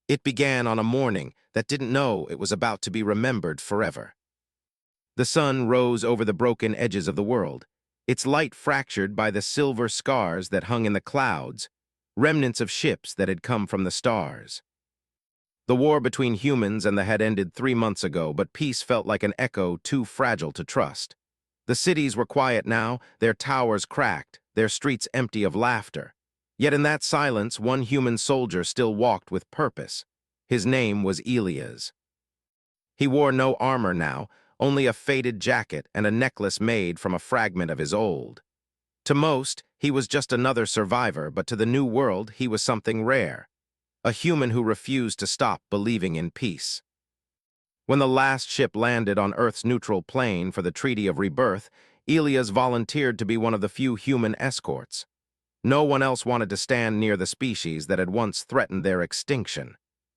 It began on a morning that didn't know it was about to be remembered forever. The sun rose over the broken edges of the world, its light fractured by the silver scars that hung in the clouds, remnants of ships that had come from the stars. The war between humans and the had ended 3 months ago, but peace felt like an echo too fragile to trust. The cities were quiet now, their towers cracked, their streets empty of laughter. Yet in that silence, one human soldier still walked with purpose. His name was Elias. He wore no armor now, only a faded jacket and a necklace made from a fragment of his old. To most, he was just another survivor, but to the new world, he was something rare. A human who refused to stop believing in peace. When the last ship landed on Earth's neutral plain for the Treaty of Rebirth, Elias volunteered to be one of the few human escorts. No one else wanted to stand near the species that had once threatened their extinction.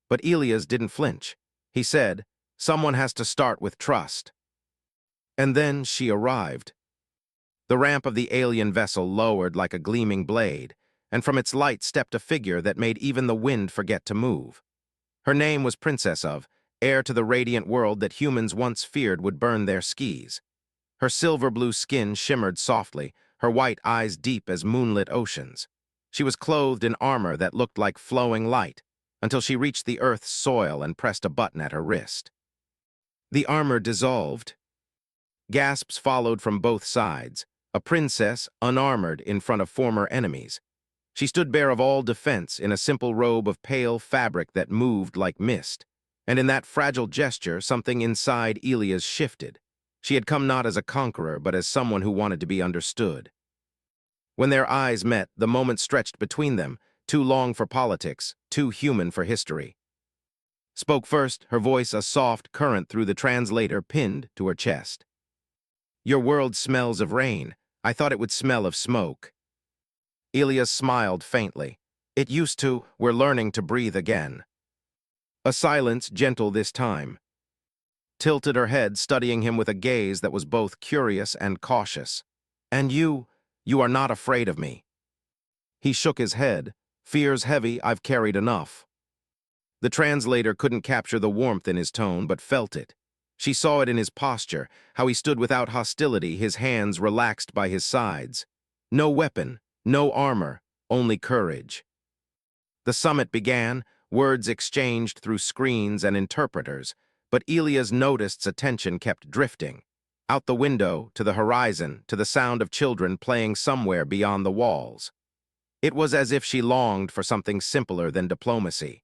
But Elias didn't flinch. He said, "Someone has to start with trust." And then she arrived. The ramp of the alien vessel lowered like a gleaming blade, and from its light stepped a figure that made even the wind forget to move. Her name was Princess of, heir to the radiant world that humans once feared would burn their skis. Her silver-blue skin shimmered softly, her white eyes deep as moonlit oceans. She was clothed in armor that looked like flowing light, until she reached the Earth's soil and pressed a button at her wrist. The armor dissolved. Gasps followed from both sides, a princess unarmored in front of former enemies. She stood bare of all defense in a simple robe of pale fabric that moved like mist. And in that fragile gesture, something inside Elias shifted. She had come not as a conqueror, but as someone who wanted to be understood. When their eyes met, the moment stretched between them, too long for politics, too human for history. Spoke first, her voice a soft current through the translator pinned to her chest. "Your world smells of rain. I thought it would smell of smoke." Elias smiled faintly. "It used to. We're learning to breathe again." A silence, gentle this time. Tilted her head, studying him with a gaze that was both curious and cautious. "And you are not afraid of me." He shook his head. "Fear's heavy, I've carried enough." The translator couldn't capture the warmth in his tone, but felt it. She saw it in his posture, how he stood without hostility, his hands relaxed by his sides. No weapon, no armor, only courage. The summit began, words exchanged through screens and interpreters, but Elias noticed's attention kept drifting. Out the window, to the horizon, to the sound of children playing somewhere beyond the walls. It was as if she longed for something simpler than diplomacy.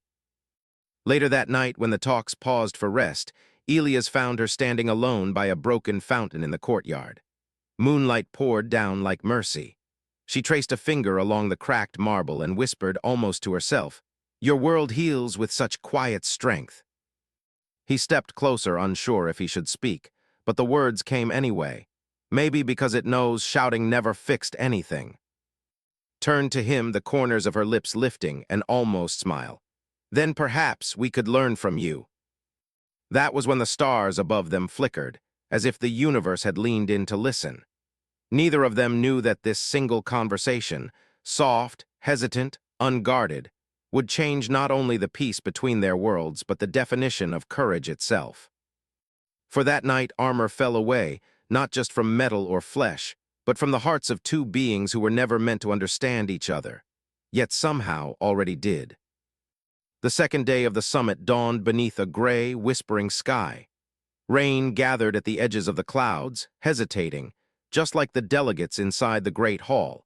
Later that night, when the talks paused for rest, Elias found her standing alone by a broken fountain in the courtyard. Moonlight poured down like mercy. She traced a finger along the cracked marble and whispered almost to herself, "Your world heals with such quiet strength." He stepped closer, unsure if he should speak, but the words came anyway, maybe because it knows shouting never fixed anything. Turned to him, the corners of her lips lifting, an almost smile. "Then perhaps we could learn from you." That was when the stars above them flickered, as if the universe had leaned in to listen. Neither of them knew that this single conversation, soft, hesitant, unguarded, would change not only the peace between their worlds, but the definition of courage itself. For that night, armor fell away, not just from metal or flesh, but from the hearts of two beings who were never meant to understand each other, yet somehow already did. The second day of the summit dawned beneath a gray, whispering sky. Rain gathered at the edges of the clouds, hesitating, just like the delegates inside the Great Hall.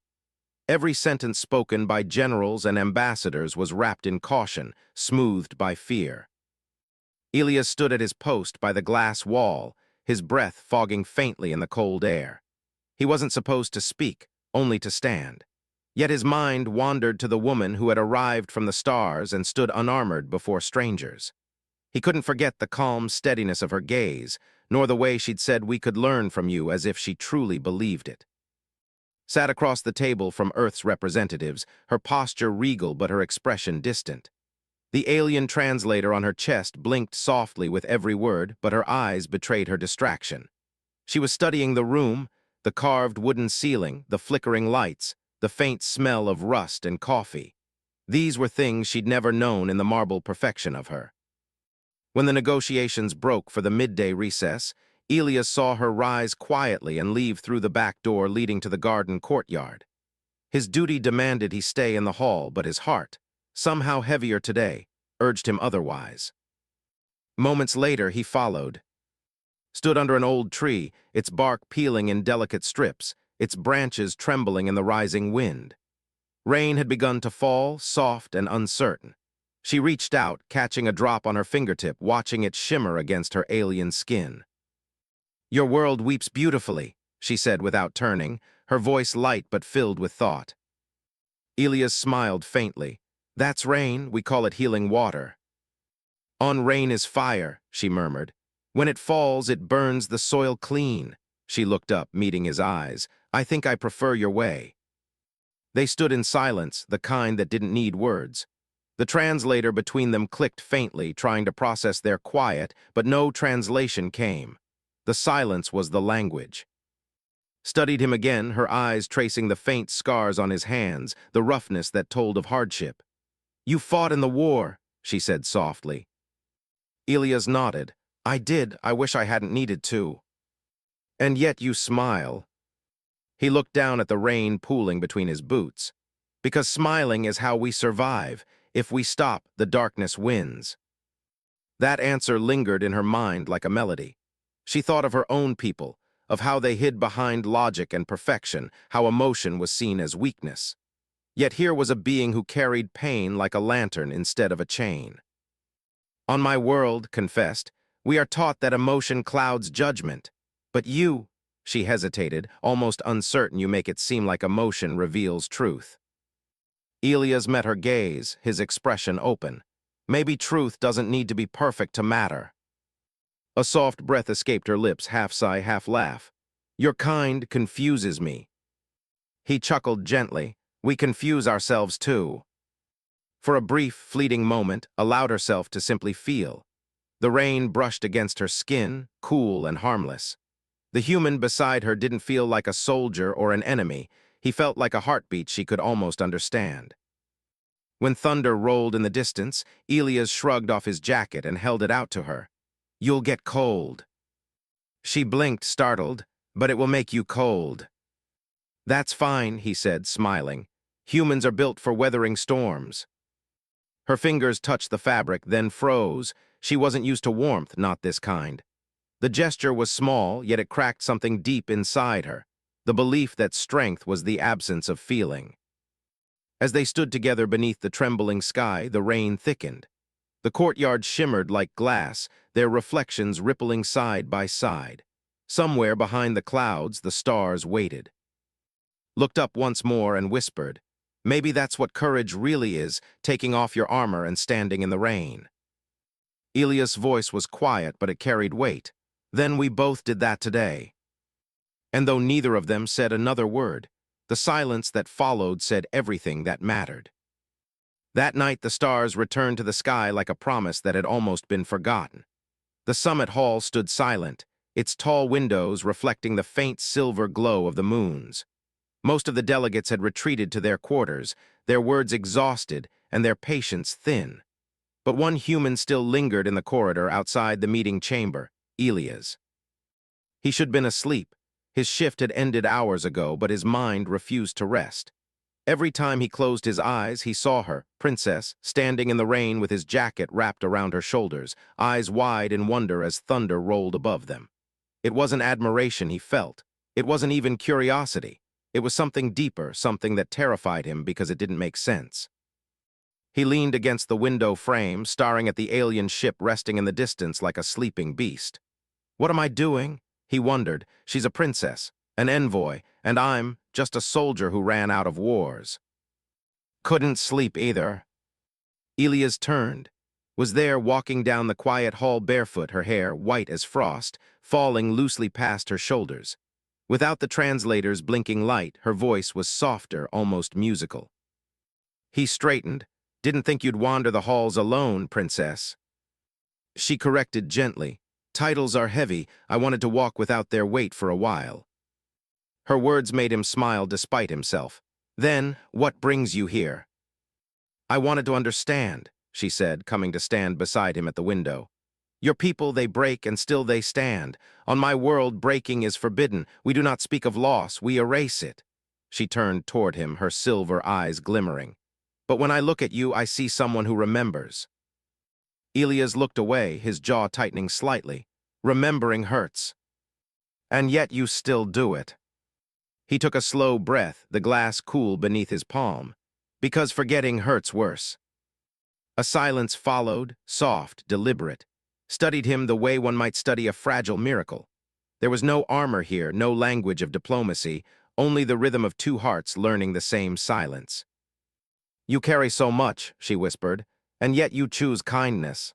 Every sentence spoken by generals and ambassadors was wrapped in caution, smoothed by fear. Elias stood at his post by the glass wall, his breath fogging faintly in the cold air. He wasn't supposed to speak, only to stand. Yet his mind wandered to the woman who had arrived from the stars and stood unarmored before strangers. He couldn't forget the calm steadiness of her gaze, nor the way she'd said, "We could learn from you," as if she truly believed it. Sat across the table from Earth's representatives, her posture regal but her expression distant. The alien translator on her chest blinked softly with every word, but her eyes betrayed her distraction. She was studying the room, the carved wooden ceiling, the flickering lights, the faint smell of rust and coffee. These were things she'd never known in the marble perfection of her. When the negotiations broke for the midday recess, Elias saw her rise quietly and leave through the back door leading to the garden courtyard. His duty demanded he stay in the hall, but his heart, somehow heavier today, urged him otherwise. Moments later, he followed. Stood under an old tree, its bark peeling in delicate strips, its branches trembling in the rising wind. Rain had begun to fall, soft and uncertain. She reached out, catching a drop on her fingertip, watching it shimmer against her alien skin. "Your world weeps beautifully," she said without turning, her voice light but filled with thought. Elias smiled faintly. "That's rain, we call it healing water." "On rain is fire," she murmured. "When it falls, it burns the soil clean." She looked up, meeting his eyes. "I think I prefer your way." They stood in silence, the kind that didn't need words. The translator between them clicked faintly, trying to process their quiet, but no translation came. The silence was the language. Studied him again, her eyes tracing the faint scars on his hands, the roughness that told of hardship. "You fought in the war," she said softly. Elias nodded. "I did. I wish I hadn't needed to." "And yet you smile." He looked down at the rain pooling between his boots. "Because smiling is how we survive. If we stop, the darkness wins." That answer lingered in her mind like a melody. She thought of her own people, of how they hid behind logic and perfection, how emotion was seen as weakness. Yet here was a being who carried pain like a lantern instead of a chain. "On my world," confessed, "we are taught that emotion clouds judgment. But you," she hesitated, almost uncertain, "you make it seem like emotion reveals truth." Elias met her gaze, his expression open. "Maybe truth doesn't need to be perfect to matter." A soft breath escaped her lips, half sigh, half laugh. "Your kind confuses me." He chuckled gently. "We confuse ourselves too." For a brief, fleeting moment, allowed herself to simply feel. The rain brushed against her skin, cool and harmless. The human beside her didn't feel like a soldier or an enemy. He felt like a heartbeat she could almost understand. When thunder rolled in the distance, Elias shrugged off his jacket and held it out to her. "You'll get cold." She blinked, startled. "But it will make you cold." "That's fine," he said, smiling. "Humans are built for weathering storms." Her fingers touched the fabric, then froze. She wasn't used to warmth, not this kind. The gesture was small, yet it cracked something deep inside her, the belief that strength was the absence of feeling. As they stood together beneath the trembling sky, the rain thickened. The courtyard shimmered like glass, their reflections rippling side by side. Somewhere behind the clouds, the stars waited. Looked up once more and whispered, "Maybe that's what courage really is, taking off your armor and standing in the rain." Elias' voice was quiet, but it carried weight. "Then we both did that today." And though neither of them said another word, the silence that followed said everything that mattered. That night the stars returned to the sky like a promise that had almost been forgotten. The summit hall stood silent, its tall windows reflecting the faint silver glow of the moons. Most of the delegates had retreated to their quarters, their words exhausted and their patience thin. But one human still lingered in the corridor outside the meeting chamber, Elias. He should have been asleep. His shift had ended hours ago, but his mind refused to rest. Every time he closed his eyes, he saw her, Princess, standing in the rain with his jacket wrapped around her shoulders, eyes wide in wonder as thunder rolled above them. It wasn't admiration he felt. It wasn't even curiosity. It was something deeper, something that terrified him because it didn't make sense. He leaned against the window frame, staring at the alien ship resting in the distance like a sleeping beast. "What am I doing?" he wondered. "She's a princess, an envoy, and I'm just a soldier who ran out of wars." Couldn't sleep either. Elias turned, was there walking down the quiet hall barefoot, her hair white as frost, falling loosely past her shoulders. Without the translator's blinking light, her voice was softer, almost musical. He straightened. "Didn't think you'd wander the halls alone, Princess." She corrected gently. "Titles are heavy. I wanted to walk without their weight for a while." Her words made him smile despite himself. "Then, what brings you here?" I wanted to understand, she said, coming to stand beside him at the window. Your people, they break, and still they stand. On my world, breaking is forbidden. We do not speak of loss, we erase it. She turned toward him, her silver eyes glimmering. But when I look at you, I see someone who remembers. Elias looked away, his jaw tightening slightly. Remembering hurts. And yet you still do it. He took a slow breath, the glass cool beneath his palm. Because forgetting hurts worse. A silence followed, soft, deliberate. Studied him the way one might study a fragile miracle. There was no armor here, no language of diplomacy, only the rhythm of two hearts learning the same silence. You carry so much, she whispered, and yet you choose kindness.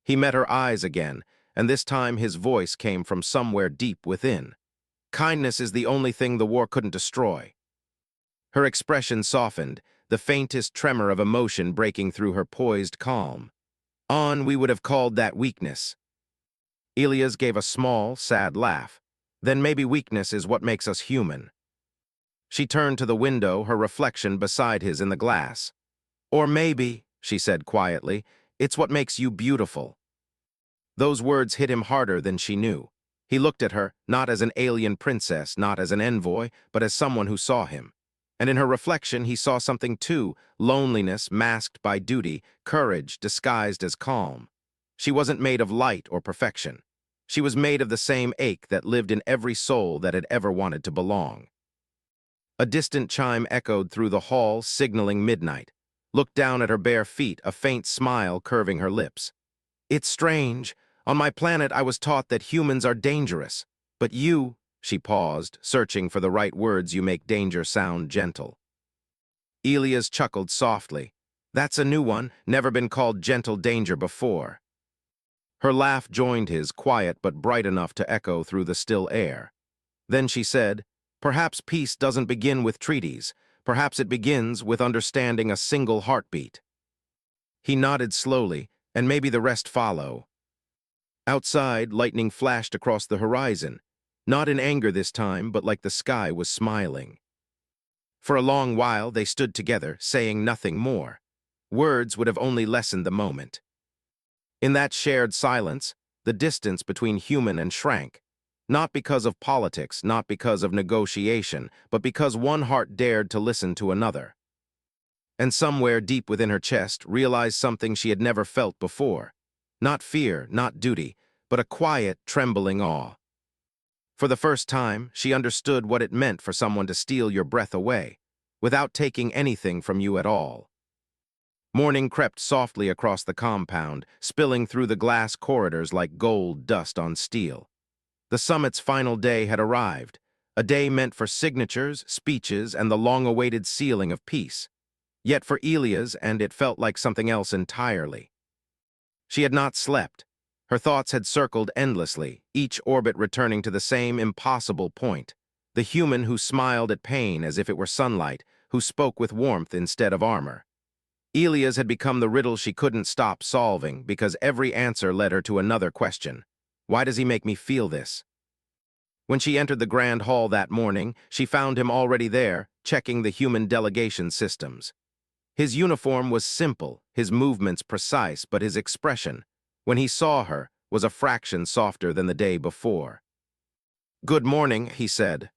He met her eyes again, and this time his voice came from somewhere deep within. Kindness is the only thing the war couldn't destroy. Her expression softened, the faintest tremor of emotion breaking through her poised calm. We would have called that weakness. Elias gave a small, sad laugh. Then maybe weakness is what makes us human. She turned to the window, her reflection beside his in the glass. Or maybe, she said quietly, it's what makes you beautiful. Those words hit him harder than she knew. He looked at her, not as an alien princess, not as an envoy, but as someone who saw him. And in her reflection, he saw something too, loneliness masked by duty, courage disguised as calm. She wasn't made of light or perfection. She was made of the same ache that lived in every soul that had ever wanted to belong. A distant chime echoed through the hall, signaling midnight. Looked down at her bare feet, a faint smile curving her lips. It's strange. On my planet, I was taught that humans are dangerous. But you... She paused, searching for the right words you make danger sound gentle. Elias chuckled softly. That's a new one, never been called gentle danger before. Her laugh joined his, quiet but bright enough to echo through the still air. Then she said, perhaps peace doesn't begin with treaties. Perhaps it begins with understanding a single heartbeat. He nodded slowly, and maybe the rest follow. Outside, lightning flashed across the horizon. Not in anger this time, but like the sky was smiling. For a long while, they stood together, saying nothing more. Words would have only lessened the moment. In that shared silence, the distance between human and shrank. Not because of politics, not because of negotiation, but because one heart dared to listen to another. And somewhere deep within her chest realized something she had never felt before. Not fear, not duty, but a quiet, trembling awe. For the first time, she understood what it meant for someone to steal your breath away, without taking anything from you at all. Morning crept softly across the compound, spilling through the glass corridors like gold dust on steel. The summit's final day had arrived, a day meant for signatures, speeches, and the long-awaited sealing of peace. Yet for Elias, and it felt like something else entirely. She had not slept. Her thoughts had circled endlessly, each orbit returning to the same impossible point. The human who smiled at pain as if it were sunlight, who spoke with warmth instead of armor. Elias had become the riddle she couldn't stop solving because every answer led her to another question. Why does he make me feel this? When she entered the grand hall that morning, she found him already there, checking the human delegation systems. His uniform was simple, his movements precise, but his expression, when he saw her, was a fraction softer than the day before. "Good morning," he said.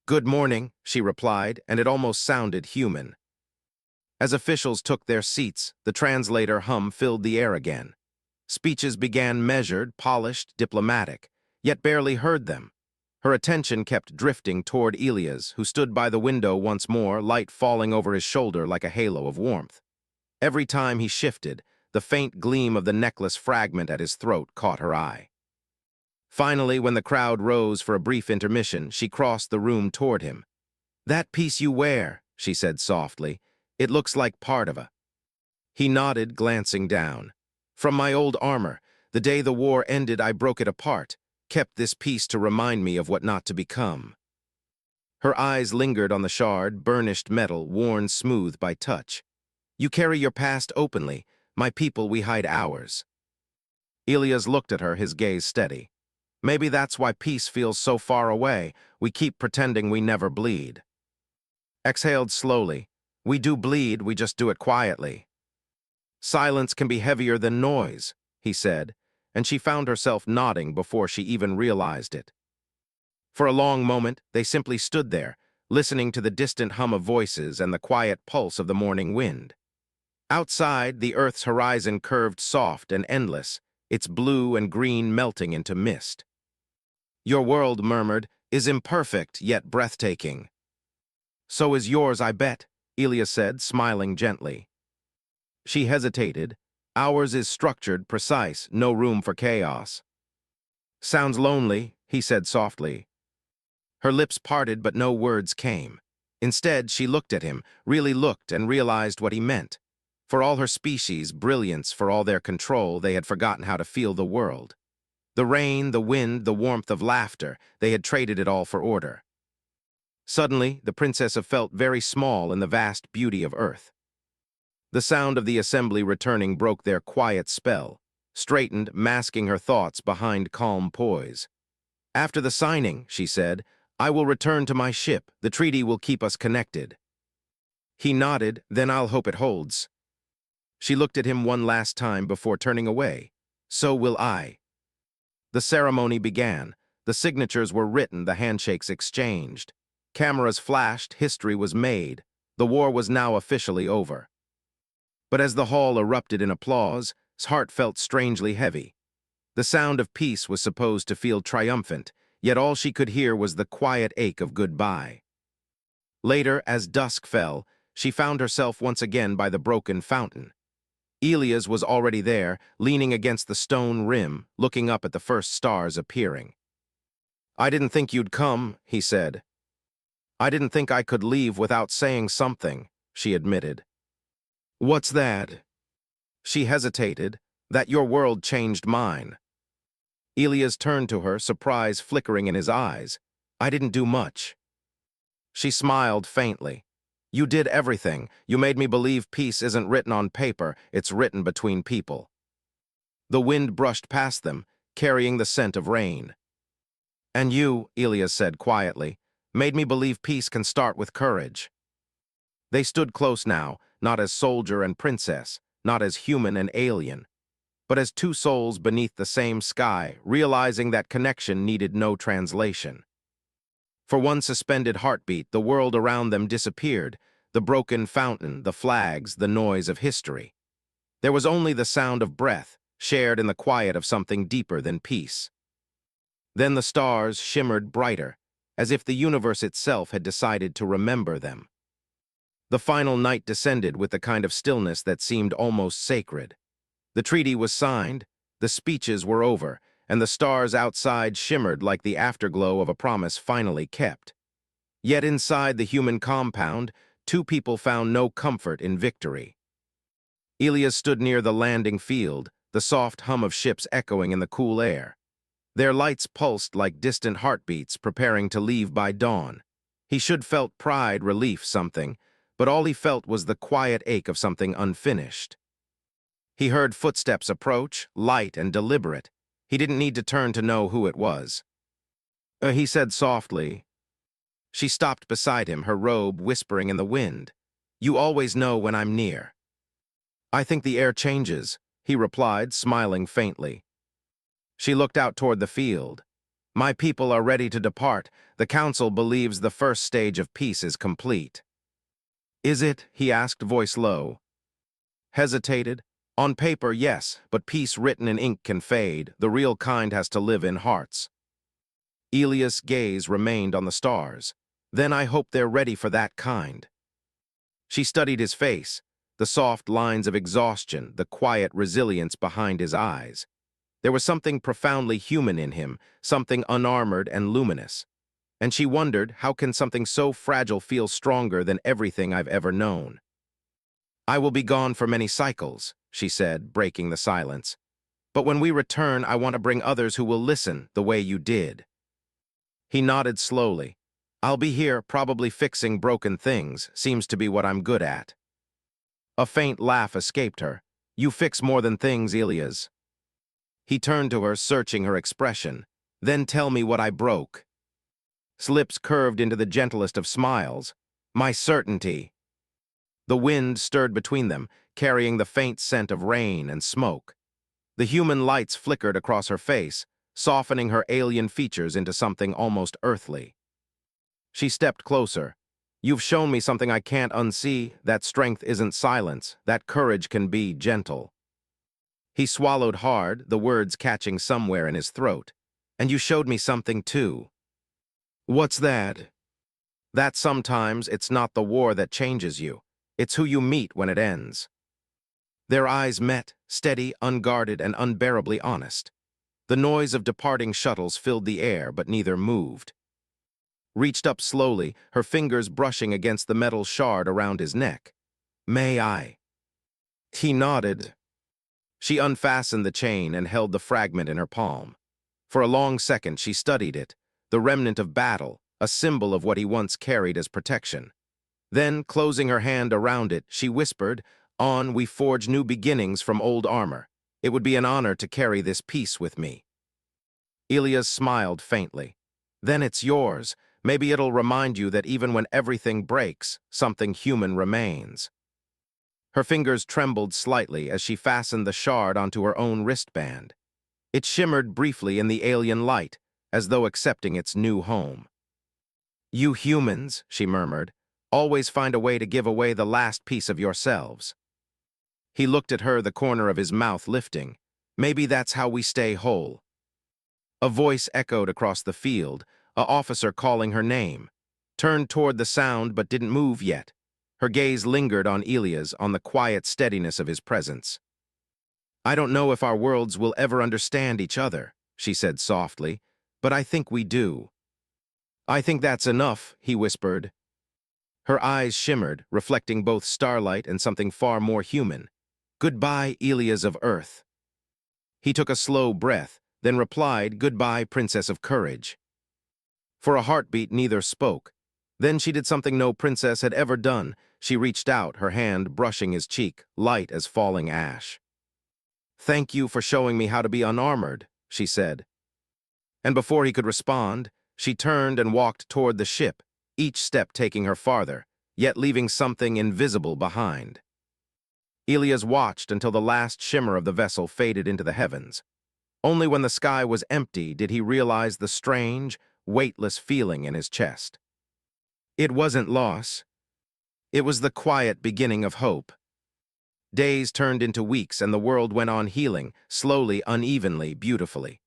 "Good morning," she replied, and it almost sounded human. As officials took their seats, the translator hum filled the air again. Speeches began measured, polished, diplomatic, yet barely heard them. Her attention kept drifting toward Elias, who stood by the window once more, light falling over his shoulder like a halo of warmth. Every time he shifted, the faint gleam of the necklace fragment at his throat caught her eye. Finally, when the crowd rose for a brief intermission, she crossed the room toward him. "That piece you wear," she said softly, "it looks like part of a..." He nodded, glancing down. "From my old armor. The day the war ended, I broke it apart, kept this piece to remind me of what not to become." Her eyes lingered on the shard, burnished metal, worn smooth by touch. "You carry your past openly. My people, we hide ours." Elias looked at her, his gaze steady. "Maybe that's why peace feels so far away. We keep pretending we never bleed." Exhaled slowly. We do bleed, we just do it quietly. Silence can be heavier than noise, he said, and she found herself nodding before she even realized it. For a long moment, they simply stood there, listening to the distant hum of voices and the quiet pulse of the morning wind. Outside, the Earth's horizon curved soft and endless, its blue and green melting into mist. Your world, murmured, is imperfect yet breathtaking. So is yours, I bet, Elia said, smiling gently. She hesitated. Ours is structured, precise, no room for chaos. Sounds lonely, he said softly. Her lips parted, but no words came. Instead, she looked at him, really looked, and realized what he meant. For all her species' brilliance, for all their control, they had forgotten how to feel the world. The rain, the wind, the warmth of laughter, they had traded it all for order. Suddenly, the princess felt very small in the vast beauty of Earth. The sound of the assembly returning broke their quiet spell, straightened, masking her thoughts behind calm poise. After the signing, she said, I will return to my ship. The treaty will keep us connected. He nodded, then I'll hope it holds. She looked at him one last time before turning away. So will I. The ceremony began. The signatures were written, the handshakes exchanged. Cameras flashed, history was made. The war was now officially over. But as the hall erupted in applause, his heart felt strangely heavy. The sound of peace was supposed to feel triumphant, yet all she could hear was the quiet ache of goodbye. Later, as dusk fell, she found herself once again by the broken fountain. Elias was already there, leaning against the stone rim, looking up at the first stars appearing. I didn't think you'd come, he said. I didn't think I could leave without saying something, she admitted. What's that? She hesitated. That your world changed mine. Elias turned to her, surprise flickering in his eyes. I didn't do much. She smiled faintly. You did everything. You made me believe peace isn't written on paper, it's written between people. The wind brushed past them, carrying the scent of rain. And you, Elias said quietly, made me believe peace can start with courage. They stood close now, not as soldier and princess, not as human and alien, but as two souls beneath the same sky, realizing that connection needed no translation. For one suspended heartbeat, the world around them disappeared, the broken fountain, the flags, the noise of history. There was only the sound of breath, shared in the quiet of something deeper than peace. Then the stars shimmered brighter, as if the universe itself had decided to remember them. The final night descended with the kind of stillness that seemed almost sacred. The treaty was signed, the speeches were over, and the stars outside shimmered like the afterglow of a promise finally kept. Yet inside the human compound, two people found no comfort in victory. Elias stood near the landing field, the soft hum of ships echoing in the cool air. Their lights pulsed like distant heartbeats preparing to leave by dawn. He should felt pride, relief, something, but all he felt was the quiet ache of something unfinished. He heard footsteps approach, light and deliberate. He didn't need to turn to know who it was. He said softly. She stopped beside him, her robe whispering in the wind. You always know when I'm near. I think the air changes, he replied, smiling faintly. She looked out toward the field. My people are ready to depart. The council believes the first stage of peace is complete. Is it? He asked, voice low. Hesitated. On paper, yes, but peace written in ink can fade. The real kind has to live in hearts. Elias' gaze remained on the stars. Then I hope they're ready for that kind. She studied his face, the soft lines of exhaustion, the quiet resilience behind his eyes. There was something profoundly human in him, something unarmored and luminous. And she wondered, how can something so fragile feel stronger than everything I've ever known? I will be gone for many cycles, she said, breaking the silence. But when we return, I want to bring others who will listen the way you did. He nodded slowly. I'll be here, probably fixing broken things, seems to be what I'm good at. A faint laugh escaped her. You fix more than things, Elias. He turned to her, searching her expression. Then tell me what I broke. His lips curved into the gentlest of smiles. My certainty. The wind stirred between them, carrying the faint scent of rain and smoke. The human lights flickered across her face, softening her alien features into something almost earthly. She stepped closer. "You've shown me something I can't unsee. That strength isn't silence. That courage can be gentle." He swallowed hard, the words catching somewhere in his throat. "And you showed me something too." "What's that?" "That sometimes it's not the war that changes you. It's who you meet when it ends." Their eyes met, steady, unguarded, and unbearably honest. The noise of departing shuttles filled the air, but neither moved. Reached up slowly, her fingers brushing against the metal shard around his neck. "May I?" He nodded. She unfastened the chain and held the fragment in her palm. For a long second she studied it, the remnant of battle, a symbol of what he once carried as protection. Then, closing her hand around it, she whispered, "On, we forge new beginnings from old armor. It would be an honor to carry this piece with me." Elias smiled faintly. "Then it's yours. Maybe it'll remind you that even when everything breaks, something human remains." Her fingers trembled slightly as she fastened the shard onto her own wristband. It shimmered briefly in the alien light, as though accepting its new home. "You humans," she murmured, "always find a way to give away the last piece of yourselves." He looked at her, the corner of his mouth lifting. "Maybe that's how we stay whole." A voice echoed across the field, a officer calling her name. Turned toward the sound but didn't move yet. Her gaze lingered on Elias, on the quiet steadiness of his presence. "I don't know if our worlds will ever understand each other," she said softly, "but I think we do." "I think that's enough," he whispered. Her eyes shimmered, reflecting both starlight and something far more human. "Goodbye, Elias of Earth." He took a slow breath, then replied, "Goodbye, Princess of Courage." For a heartbeat, neither spoke. Then she did something no princess had ever done. She reached out, her hand brushing his cheek, light as falling ash. "Thank you for showing me how to be unarmored," she said. And before he could respond, she turned and walked toward the ship, each step taking her farther, yet leaving something invisible behind. Elias watched until the last shimmer of the vessel faded into the heavens. Only when the sky was empty did he realize the strange, weightless feeling in his chest. It wasn't loss. It was the quiet beginning of hope. Days turned into weeks and the world went on healing, slowly, unevenly, beautifully.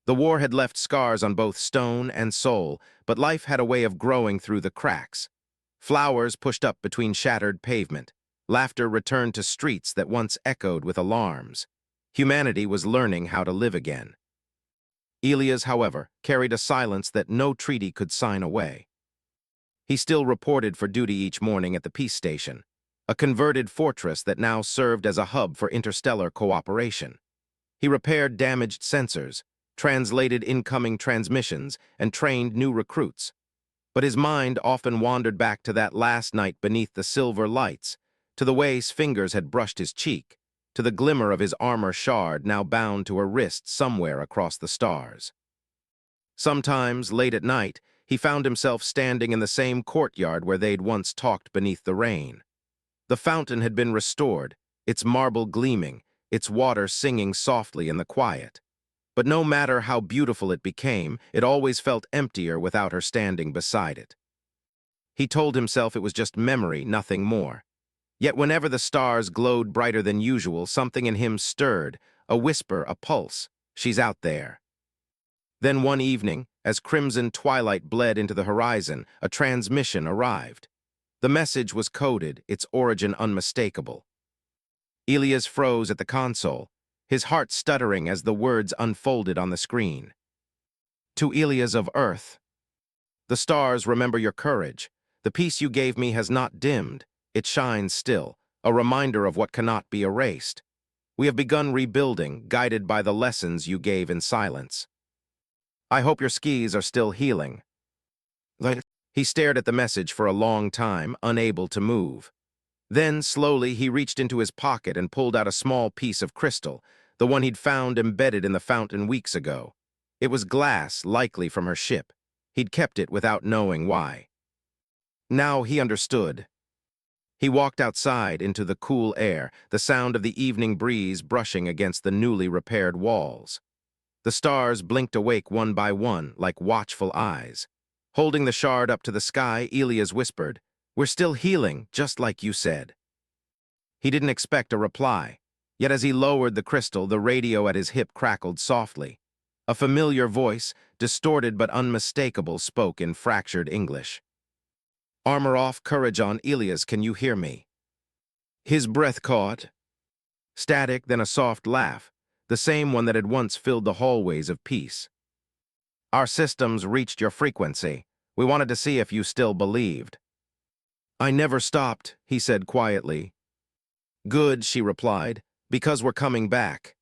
The war had left scars on both stone and soul, but life had a way of growing through the cracks. Flowers pushed up between shattered pavement. Laughter returned to streets that once echoed with alarms. Humanity was learning how to live again. Elias, however, carried a silence that no treaty could sign away. He still reported for duty each morning at the peace station, a converted fortress that now served as a hub for interstellar cooperation. He repaired damaged sensors, translated incoming transmissions, and trained new recruits. But his mind often wandered back to that last night beneath the silver lights, to the way his fingers had brushed his cheek, to the glimmer of his armor shard now bound to her wrist somewhere across the stars. Sometimes, late at night, he found himself standing in the same courtyard where they'd once talked beneath the rain. The fountain had been restored, its marble gleaming, its water singing softly in the quiet. But no matter how beautiful it became, it always felt emptier without her standing beside it. He told himself it was just memory, nothing more. Yet whenever the stars glowed brighter than usual, something in him stirred, a whisper, a pulse. She's out there. Then one evening, as crimson twilight bled into the horizon, a transmission arrived. The message was coded, its origin unmistakable. Elias froze at the console, his heart stuttering as the words unfolded on the screen. "To Elias of Earth. The stars remember your courage. The peace you gave me has not dimmed. It shines still, a reminder of what cannot be erased. We have begun rebuilding, guided by the lessons you gave in silence. I hope your skis are still healing." He stared at the message for a long time, unable to move. Then, slowly, he reached into his pocket and pulled out a small piece of crystal, the one he'd found embedded in the fountain weeks ago. It was glass, likely from her ship. He'd kept it without knowing why. Now he understood. He walked outside into the cool air, the sound of the evening breeze brushing against the newly repaired walls. The stars blinked awake one by one, like watchful eyes. Holding the shard up to the sky, Elias whispered, "We're still healing, just like you said." He didn't expect a reply, yet as he lowered the crystal, the radio at his hip crackled softly. A familiar voice, distorted but unmistakable, spoke in fractured English. "Armor off, courage on, Elias, can you hear me?" His breath caught. Static, then a soft laugh, the same one that had once filled the hallways of peace. "Our systems reached your frequency. We wanted to see if you still believed." "I never stopped," he said quietly. "Good," she replied, "because we're coming back."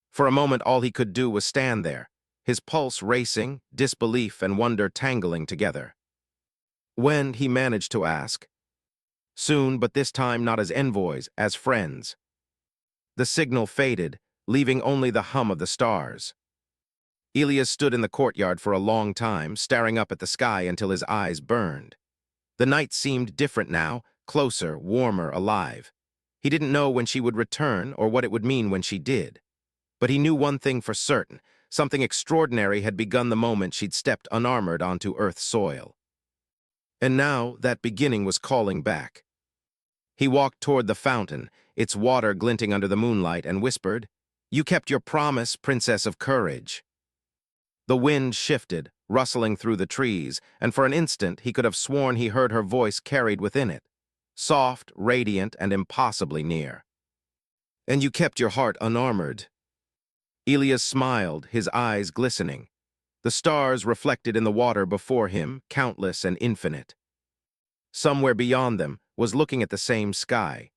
For a moment all he could do was stand there, his pulse racing, disbelief and wonder tangling together. "When?" he managed to ask. "Soon, but this time not as envoys, as friends." The signal faded, leaving only the hum of the stars. Elias stood in the courtyard for a long time, staring up at the sky until his eyes burned. The night seemed different now, closer, warmer, alive. He didn't know when she would return or what it would mean when she did. But he knew one thing for certain: something extraordinary had begun the moment she'd stepped unarmored onto Earth's soil. And now that beginning was calling back. He walked toward the fountain, its water glinting under the moonlight, and whispered, "You kept your promise, Princess of Courage." The wind shifted, rustling through the trees, and for an instant he could have sworn he heard her voice carried within it, soft, radiant, and impossibly near. "And you kept your heart unarmored." Elias smiled, his eyes glistening. The stars reflected in the water before him, countless and infinite. Somewhere beyond them was looking at the same sky.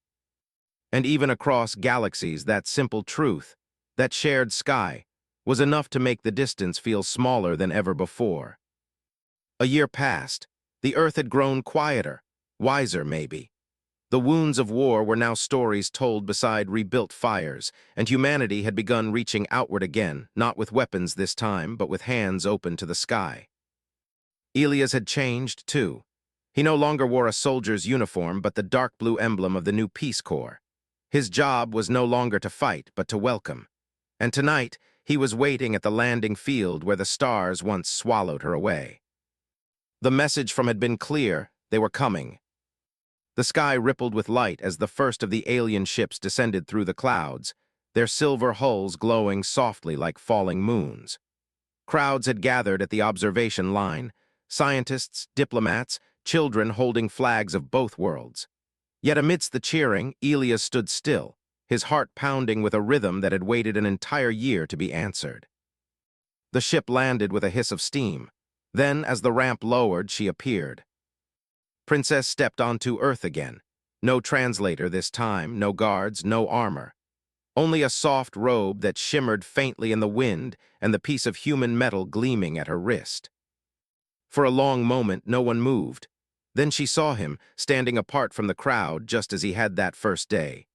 And even across galaxies, that simple truth, that shared sky, was enough to make the distance feel smaller than ever before. A year passed. The Earth had grown quieter, wiser maybe. The wounds of war were now stories told beside rebuilt fires, and humanity had begun reaching outward again, not with weapons this time, but with hands open to the sky. Elias had changed, too. He no longer wore a soldier's uniform, but the dark blue emblem of the new Peace Corps. His job was no longer to fight, but to welcome. And tonight, he was waiting at the landing field where the stars once swallowed her away. The message from had been clear: they were coming. The sky rippled with light as the first of the alien ships descended through the clouds, their silver hulls glowing softly like falling moons. Crowds had gathered at the observation line, scientists, diplomats, children holding flags of both worlds. Yet amidst the cheering, Elias stood still, his heart pounding with a rhythm that had waited an entire year to be answered. The ship landed with a hiss of steam. Then, as the ramp lowered, she appeared. Princess stepped onto Earth again. No translator this time, no guards, no armor. Only a soft robe that shimmered faintly in the wind and the piece of human metal gleaming at her wrist. For a long moment, no one moved. Then she saw him, standing apart from the crowd just as he had that first day.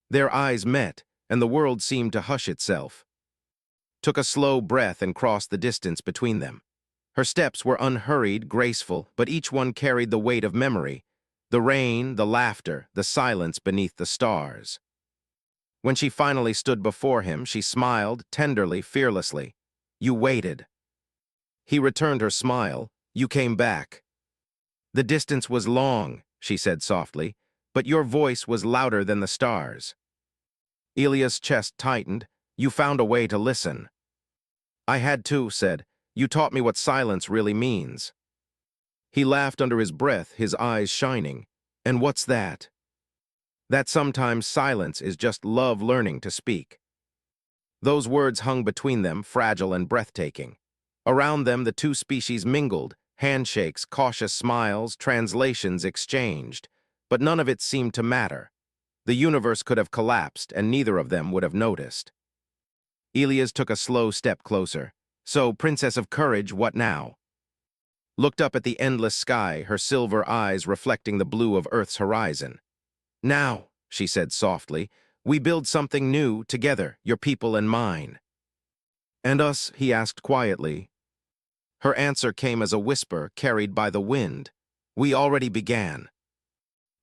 Their eyes met, and the world seemed to hush itself. Took a slow breath and crossed the distance between them. Her steps were unhurried, graceful, but each one carried the weight of memory. The rain, the laughter, the silence beneath the stars. When she finally stood before him, she smiled, tenderly, fearlessly. "You waited." He returned her smile. "You came back." "The distance was long," she said softly, "but your voice was louder than the stars." Elias' chest tightened. "You found a way to listen." "I had to," said. "You taught me what silence really means." He laughed under his breath, his eyes shining. "And what's that?" "That sometimes silence is just love learning to speak." Those words hung between them, fragile and breathtaking. Around them, the two species mingled, handshakes, cautious smiles, translations exchanged. But none of it seemed to matter. The universe could have collapsed, and neither of them would have noticed. Elias took a slow step closer. "So, Princess of Courage, what now?" Looked up at the endless sky, her silver eyes reflecting the blue of Earth's horizon. "Now," she said softly, "we build something new, together, your people and mine." "And us?" he asked quietly. Her answer came as a whisper carried by the wind. "We already began."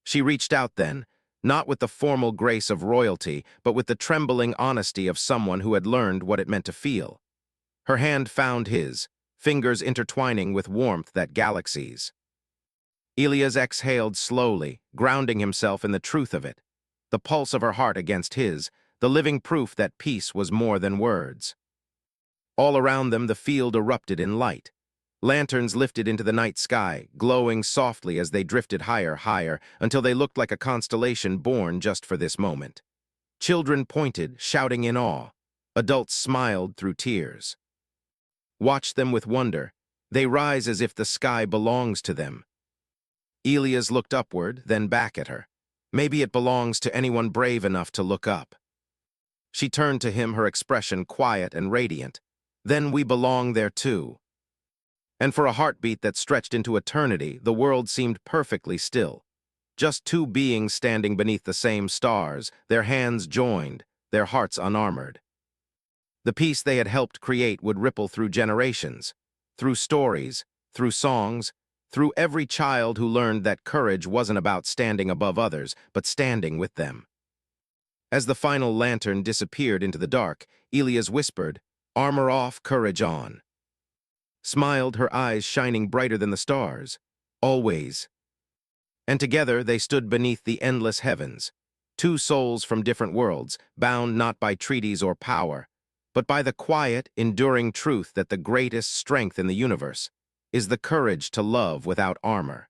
She reached out then, not with the formal grace of royalty, but with the trembling honesty of someone who had learned what it meant to feel. Her hand found his, fingers intertwining with warmth that galaxies. Elias exhaled slowly, grounding himself in the truth of it, the pulse of her heart against his, the living proof that peace was more than words. All around them the field erupted in light. Lanterns lifted into the night sky, glowing softly as they drifted higher, until they looked like a constellation born just for this moment. Children pointed, shouting in awe. Adults smiled through tears. Watch them with wonder. They rise as if the sky belongs to them. Elias looked upward, then back at her. Maybe it belongs to anyone brave enough to look up. She turned to him, her expression quiet and radiant. Then we belong there too. And for a heartbeat that stretched into eternity, the world seemed perfectly still. Just two beings standing beneath the same stars, their hands joined, their hearts unarmored. The peace they had helped create would ripple through generations, through stories, through songs, through every child who learned that courage wasn't about standing above others, but standing with them. As the final lantern disappeared into the dark, Elias whispered, "Armor off, courage on." Smiled, her eyes shining brighter than the stars. Always. And together they stood beneath the endless heavens, two souls from different worlds, bound not by treaties or power, but by the quiet, enduring truth that the greatest strength in the universe is the courage to love without armor.